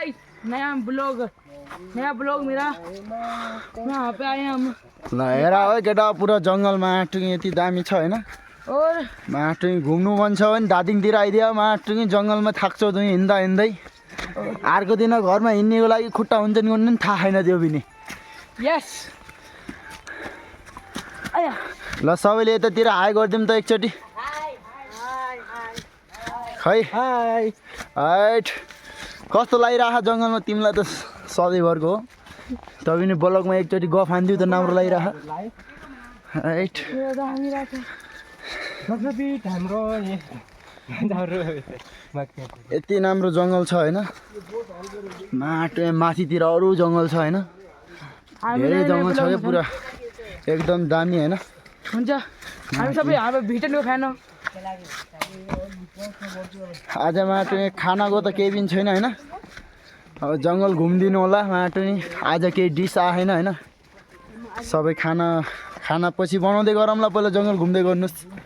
guys नया blog मेरा यहाँ पे आए हम ल हेर है केटा पुरा जङ्गलमा टुङी यति दामी छ हैन और माटुङ घुम्नु मन छ भने दादिङतिर आइदियो माटुङ जङ्गलमा थाक्छौ तिमी हिँड्दा हिँड्दै अर्को दिन घरमा हिँड्नेको लागि खुट्टा हुन्छ नि भन्ने थाहा छैन त्यो पनि यस आया ल सबैले यतातिर हाई गरिदिउँ त एकचोटि खै हाई हाइट कस्तो लागिरहेको जङ्गलमा तिमीलाई त सधैँभरको हो त पनि ब्लगमा एकचोटि गफ हान्दिउ त राम्रो लागिरहेको हाइट हाम्रो यति राम्रो जङ्गल छ होइन माटो माथितिर अरू जङ्गल छ होइन धेरै जङ्गल छ क्या पुरा एकदम दामी होइन हुन्छ हामी सबै हाम्रो भिटनको फ्यान हो आज माटो खानाको त केही पनि छैन होइन अब जङ्गल घुमिदिनु होला माटो आज केही डिस आएन होइन सबै खाना पछि बनाउँदै गरौँला पहिला जङ्गल घुम्दै गर्नुहोस्